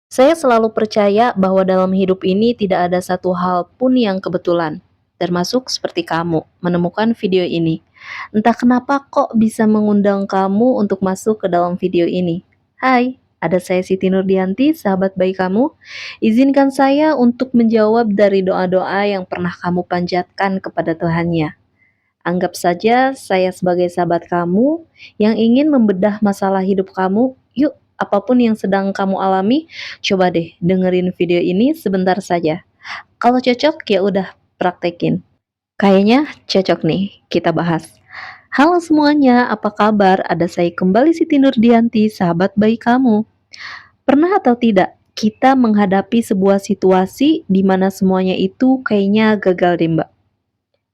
Saya selalu percaya bahwa dalam hidup ini tidak ada satu hal pun yang kebetulan, termasuk seperti kamu menemukan video ini. Entah kenapa kok bisa mengundang kamu untuk masuk ke dalam video ini. Hai, ada saya Siti Nurdianti, sahabat baik kamu. Izinkan saya untuk menjawab dari doa-doa yang pernah kamu panjatkan kepada Tuhannya. Anggap saja saya sebagai sahabat kamu yang ingin membedah masalah hidup kamu. Yuk, apapun yang sedang kamu alami, coba deh dengerin video ini sebentar saja. Kalau cocok ya udah praktekin. Kayaknya cocok nih, kita bahas. Halo semuanya, apa kabar? Ada saya kembali Siti Nurdianti, sahabat baik kamu. Pernah atau tidak kita menghadapi sebuah situasi di mana semuanya itu kayaknya gagal deh, Mbak?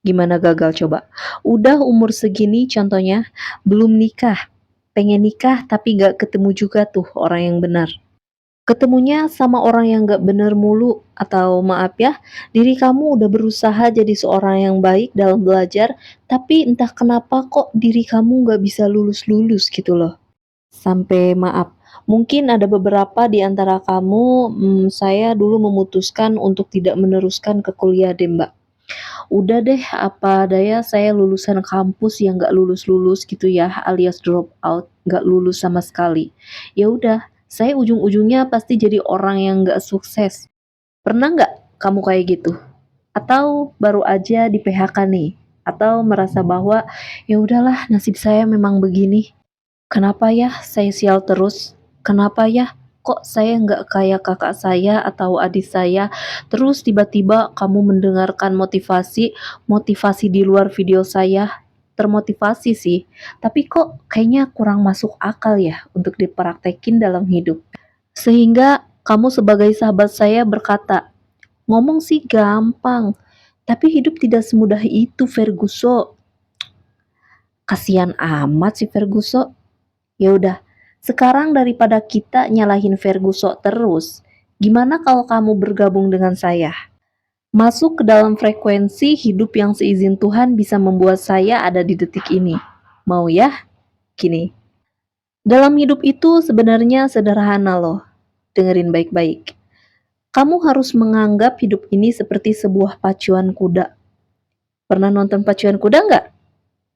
Gimana gagal coba? Udah umur segini contohnya, belum nikah, pengen nikah tapi gak ketemu juga tuh orang yang benar. Ketemunya sama orang yang gak bener mulu, atau maaf ya, diri kamu udah berusaha jadi seorang yang baik dalam belajar, tapi entah kenapa kok diri kamu gak bisa lulus-lulus gitu loh. Sampai maaf, mungkin ada beberapa di antara kamu, saya dulu memutuskan untuk tidak meneruskan ke kuliah deh Mbak. Udah deh, apa daya saya lulusan kampus yang nggak lulus-lulus gitu ya, alias drop out, nggak lulus sama sekali. Ya udah, saya ujung-ujungnya pasti jadi orang yang nggak sukses. Pernah nggak kamu kayak gitu? Atau baru aja di PHK nih? Atau merasa bahwa ya udahlah nasib saya memang begini. Kenapa ya saya sial terus? Kenapa ya kok saya nggak kayak kakak saya atau adik saya? Terus tiba-tiba kamu mendengarkan motivasi di luar video saya. Termotivasi sih, tapi kok kayaknya kurang masuk akal ya untuk dipraktekin dalam hidup. Sehingga kamu sebagai sahabat saya berkata, ngomong sih gampang, tapi hidup tidak semudah itu Ferguso. Kasihan amat sih Ferguso. Ya udah, sekarang daripada kita nyalahin Ferguson terus, gimana kalau kamu bergabung dengan saya? Masuk ke dalam frekuensi hidup yang seizin Tuhan bisa membuat saya ada di detik ini. Mau ya? Gini, dalam hidup itu sebenarnya sederhana loh. Dengerin baik-baik. Kamu harus menganggap hidup ini seperti sebuah pacuan kuda. Pernah nonton pacuan kuda nggak?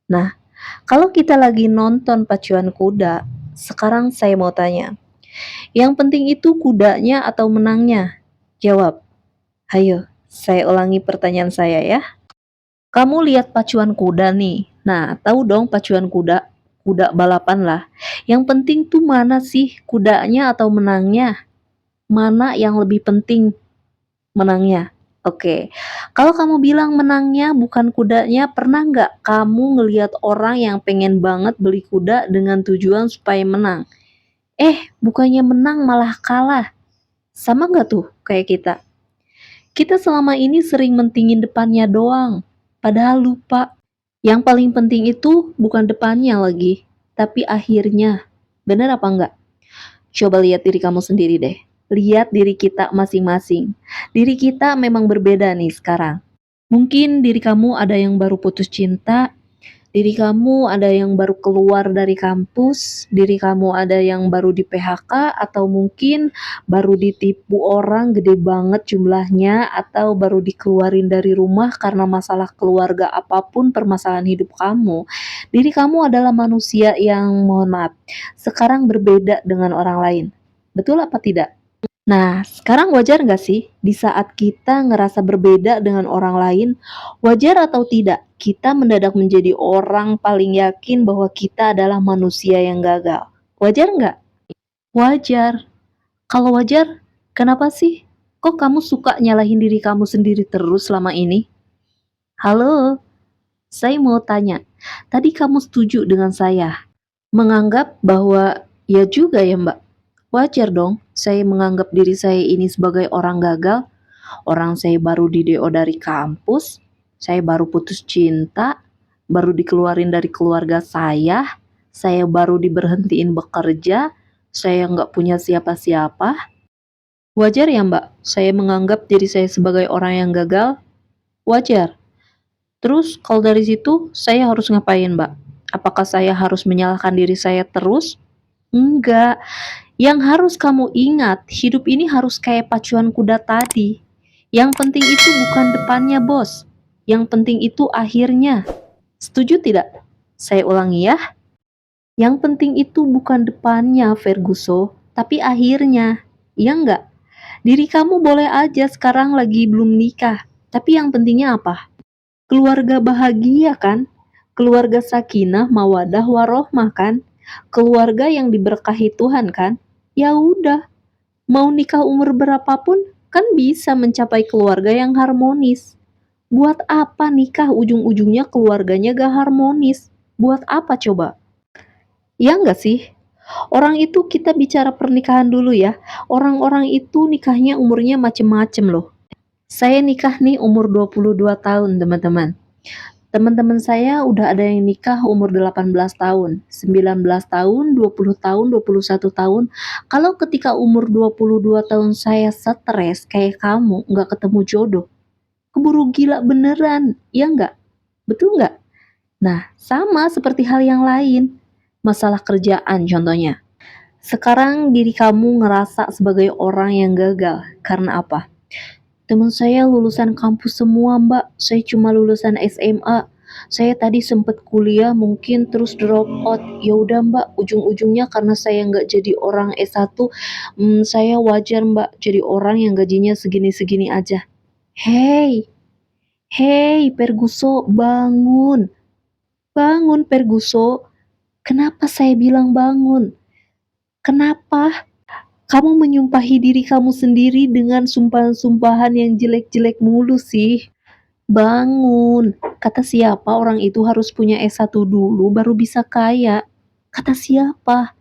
Nah, kalau kita lagi nonton pacuan kuda, sekarang saya mau tanya, yang penting itu kudanya atau menangnya? Jawab. Hayo, saya ulangi pertanyaan saya ya. Kamu lihat pacuan kuda nih. Nah, tahu dong pacuan kuda? Kuda balapan lah. Yang penting tuh mana sih kudanya atau menangnya? Mana yang lebih penting menangnya? Oke, kalau kamu bilang menangnya bukan kudanya, pernah nggak kamu ngelihat orang yang pengen banget beli kuda dengan tujuan supaya menang? Bukannya menang malah kalah. Sama nggak tuh kayak kita? Kita selama ini sering mentingin depannya doang, padahal lupa. Yang paling penting itu bukan depannya lagi, tapi akhirnya. Bener apa enggak? Coba lihat diri kamu sendiri deh. Lihat diri kita masing-masing. Diri kita memang berbeda nih sekarang. Mungkin diri kamu ada yang baru putus cinta, diri kamu ada yang baru keluar dari kampus, diri kamu ada yang baru di PHK, atau mungkin baru ditipu orang gede banget jumlahnya, atau baru dikeluarin dari rumah karena masalah keluarga apapun permasalahan hidup kamu. Diri kamu adalah manusia yang, mohon maaf, sekarang berbeda dengan orang lain. Betul apa tidak? Nah, sekarang wajar nggak sih di saat kita ngerasa berbeda dengan orang lain, wajar atau tidak kita mendadak menjadi orang paling yakin bahwa kita adalah manusia yang gagal? Wajar nggak? Wajar. Kalau wajar, kenapa sih? Kok kamu suka nyalahin diri kamu sendiri terus selama ini? Halo, saya mau tanya. Tadi kamu setuju dengan saya? Menganggap bahwa ya juga ya Mbak, wajar dong saya menganggap diri saya ini sebagai orang gagal. Orang saya baru di DO dari kampus, saya baru putus cinta, baru dikeluarin dari keluarga saya baru diberhentiin bekerja, saya nggak punya siapa-siapa. Wajar ya Mbak, saya menganggap diri saya sebagai orang yang gagal? Wajar. Terus kalau dari situ saya harus ngapain Mbak? Apakah saya harus menyalahkan diri saya terus? Enggak, yang harus kamu ingat, hidup ini harus kayak pacuan kuda tadi. Yang penting itu bukan depannya, bos. Yang penting itu akhirnya. Setuju tidak? Saya ulangi ya. Yang penting itu bukan depannya, Ferguso, tapi akhirnya. Iya enggak? Diri kamu boleh aja sekarang lagi belum nikah, tapi yang pentingnya apa? Keluarga bahagia kan? Keluarga sakinah, mawadah, warohmah kan? Keluarga yang diberkahi Tuhan kan? Ya udah, mau nikah umur berapapun kan bisa mencapai keluarga yang harmonis. Buat apa nikah ujung-ujungnya keluarganya gak harmonis? Buat apa coba? Ya enggak sih? Orang itu kita bicara pernikahan dulu ya. Orang-orang itu nikahnya umurnya macem-macem loh. Saya nikah nih umur 22 tahun, teman-teman. Teman-teman saya udah ada yang nikah umur 18 tahun, 19 tahun, 20 tahun, 21 tahun. Kalau ketika umur 22 tahun saya stres kayak kamu, nggak ketemu jodoh, keburu gila beneran, ya nggak? Betul nggak? Nah, sama seperti hal yang lain. Masalah kerjaan contohnya. Sekarang diri kamu ngerasa sebagai orang yang gagal. Karena apa? Teman saya lulusan kampus semua, Mbak. Saya cuma lulusan SMA. Saya tadi sempet kuliah mungkin terus drop out. Ya udah, Mbak, ujung-ujungnya karena saya nggak jadi orang S1, saya wajar, Mbak, jadi orang yang gajinya segini-segini aja. Hey, hey, Perguso, bangun. Bangun, Perguso. Kenapa saya bilang bangun? Kenapa? Kamu menyumpahi diri kamu sendiri dengan sumpahan-sumpahan yang jelek-jelek mulu sih. Bangun. Kata siapa orang itu harus punya S1 dulu baru bisa kaya? Kata siapa?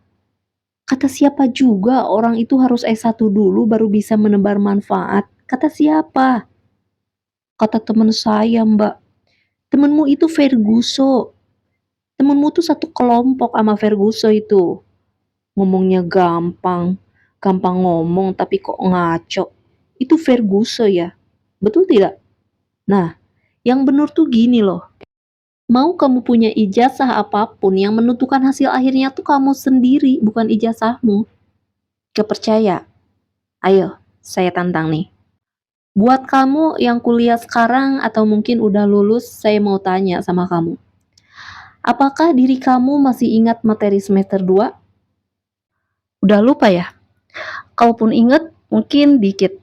Kata siapa juga orang itu harus S1 dulu baru bisa menebar manfaat? Kata siapa? Kata teman saya, Mbak. Temenmu itu Ferguso. Temenmu tuh satu kelompok sama Ferguso itu. Ngomongnya gampang. Gampang ngomong tapi kok ngaco. Itu Ferguso ya. Betul tidak? Nah, yang bener tuh gini loh. Mau kamu punya ijazah apapun yang menentukan hasil akhirnya tuh kamu sendiri, bukan ijazahmu. Gak percaya? Ayo, saya tantang nih. Buat kamu yang kuliah sekarang atau mungkin udah lulus, saya mau tanya sama kamu. Apakah diri kamu masih ingat materi semester 2? Udah lupa ya? Kalaupun ingat, mungkin dikit.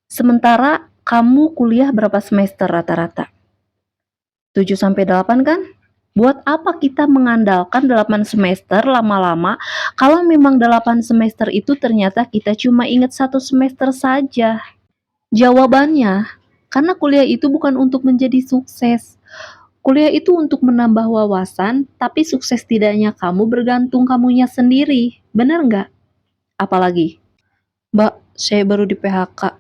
Sementara kamu kuliah berapa semester rata-rata? 7-8 kan? Buat apa kita mengandalkan 8 semester lama-lama kalau memang 8 semester itu ternyata kita cuma ingat 1 semester saja? Jawabannya, karena kuliah itu bukan untuk menjadi sukses. Kuliah itu untuk menambah wawasan, tapi sukses tidaknya kamu bergantung kamunya sendiri. Bener nggak? Apalagi? Mbak, saya baru di PHK.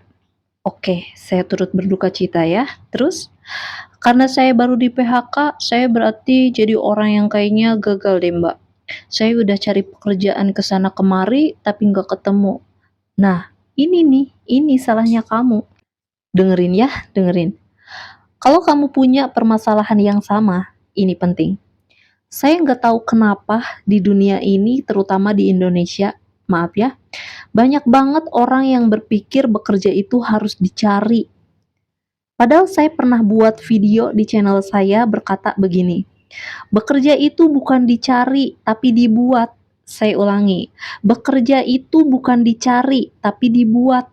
Oke, saya turut berduka cita ya. Terus? Karena saya baru di PHK, saya berarti jadi orang yang kayaknya gagal deh, Mbak. Saya udah cari pekerjaan ke sana kemari, tapi nggak ketemu. Nah, ini nih, ini salahnya kamu. Dengerin ya, dengerin. Kalau kamu punya permasalahan yang sama, ini penting. Saya nggak tahu kenapa di dunia ini, terutama di Indonesia, maaf ya, banyak banget orang yang berpikir bekerja itu harus dicari. Padahal saya pernah buat video di channel saya berkata begini, bekerja itu bukan dicari, tapi dibuat. Saya ulangi, bekerja itu bukan dicari, tapi dibuat.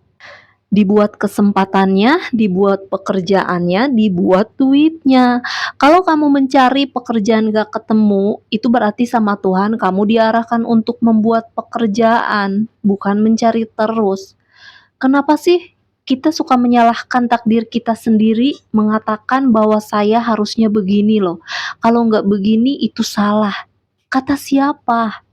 Dibuat kesempatannya, dibuat pekerjaannya, dibuat duitnya. Kalau kamu mencari pekerjaan gak ketemu, itu berarti sama Tuhan kamu diarahkan untuk membuat pekerjaan, bukan mencari terus. Kenapa sih kita suka menyalahkan takdir kita sendiri, mengatakan bahwa saya harusnya begini loh. Kalau nggak begini itu salah. Kata siapa?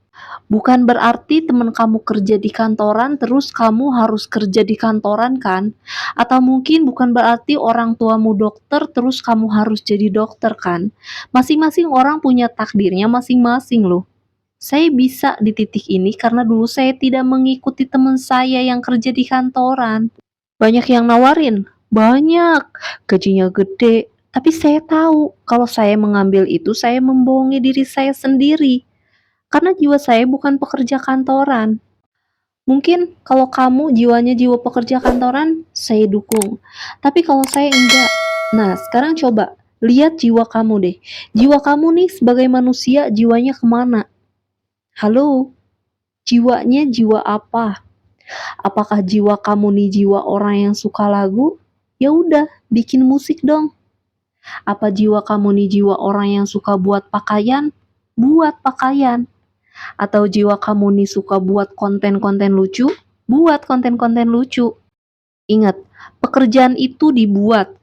Bukan berarti teman kamu kerja di kantoran terus kamu harus kerja di kantoran kan? Atau mungkin bukan berarti orang tuamu dokter terus kamu harus jadi dokter kan? Masing-masing orang punya takdirnya masing-masing loh. Saya bisa di titik ini karena dulu saya tidak mengikuti teman saya yang kerja di kantoran. Banyak yang nawarin, banyak, gajinya gede. Tapi saya tahu kalau saya mengambil itu saya membohongi diri saya sendiri. Karena jiwa saya bukan pekerja kantoran. Mungkin kalau kamu jiwanya jiwa pekerja kantoran, saya dukung. Tapi kalau saya enggak. Nah, sekarang coba lihat jiwa kamu deh. Jiwa kamu nih sebagai manusia, jiwanya kemana? Halo, jiwanya jiwa apa? Apakah jiwa kamu nih jiwa orang yang suka lagu? Ya udah, bikin musik dong. Apa jiwa kamu nih jiwa orang yang suka buat pakaian? Buat pakaian. Atau jiwa kamu nih suka buat konten-konten lucu? Buat konten-konten lucu. Ingat, pekerjaan itu dibuat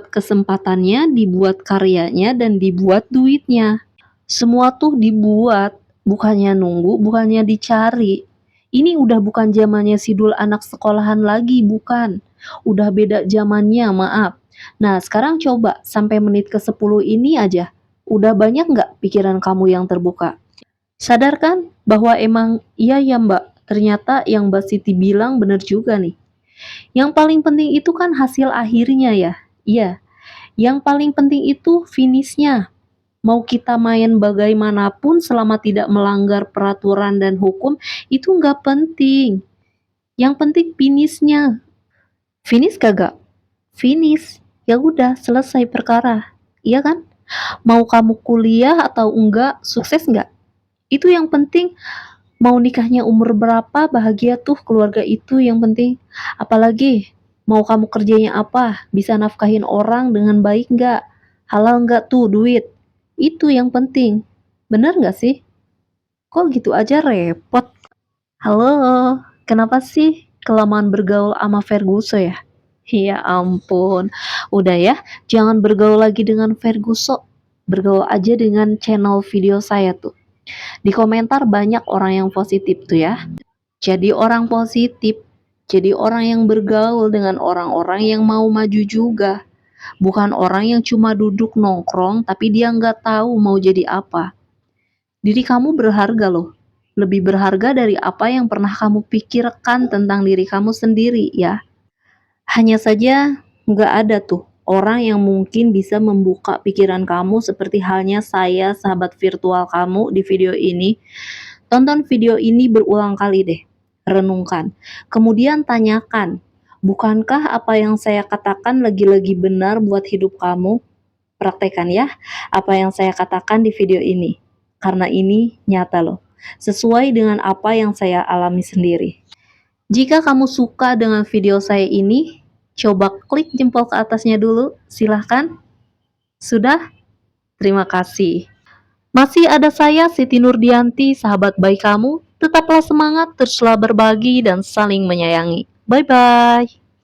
kesempatannya, dibuat karyanya, dan dibuat duitnya. Semua tuh dibuat, bukannya nunggu, bukannya dicari. Ini udah bukan zamannya sidul anak sekolahan lagi, bukan. Udah beda zamannya, maaf. Nah, sekarang coba sampai menit ke-10 ini aja. Udah banyak nggak pikiran kamu yang terbuka? Sadar kan bahwa emang iya ya Mbak, ternyata yang Mbak Siti bilang bener juga nih. Yang paling penting itu kan hasil akhirnya ya. Iya, yang paling penting itu finishnya. Mau kita main bagaimanapun selama tidak melanggar peraturan dan hukum, itu nggak penting. Yang penting finishnya. Finish kagak? Finish. Ya udah, selesai perkara. Iya kan? Mau kamu kuliah atau enggak, sukses enggak? Itu yang penting. Mau nikahnya umur berapa, bahagia tuh keluarga itu yang penting. Apalagi, mau kamu kerjanya apa, bisa nafkahin orang dengan baik nggak? Halal nggak tuh duit? Itu yang penting. Bener nggak sih? Kok gitu aja repot? Halo, kenapa sih kelamaan bergaul sama Ferguso ya? Ya ampun, udah ya, jangan bergaul lagi dengan Ferguso. Bergaul aja dengan channel video saya tuh. Di komentar banyak orang yang positif tuh ya. Jadi orang positif, jadi orang yang bergaul dengan orang-orang yang mau maju juga. Bukan orang yang cuma duduk nongkrong tapi dia nggak tahu mau jadi apa. Diri kamu berharga loh. Lebih berharga dari apa yang pernah kamu pikirkan tentang diri kamu sendiri ya. Hanya saja nggak ada tuh orang yang mungkin bisa membuka pikiran kamu seperti halnya saya, sahabat virtual kamu di video ini. Tonton video ini berulang kali deh, renungkan. Kemudian tanyakan, bukankah apa yang saya katakan lagi-lagi benar buat hidup kamu? Praktekan ya, apa yang saya katakan di video ini. Karena ini nyata loh, sesuai dengan apa yang saya alami sendiri. Jika kamu suka dengan video saya ini, coba klik jempol ke atasnya dulu, silahkan. Sudah? Terima kasih. Masih ada saya, Siti Nurdianti, sahabat baik kamu. Tetaplah semangat, teruslah berbagi, dan saling menyayangi. Bye-bye.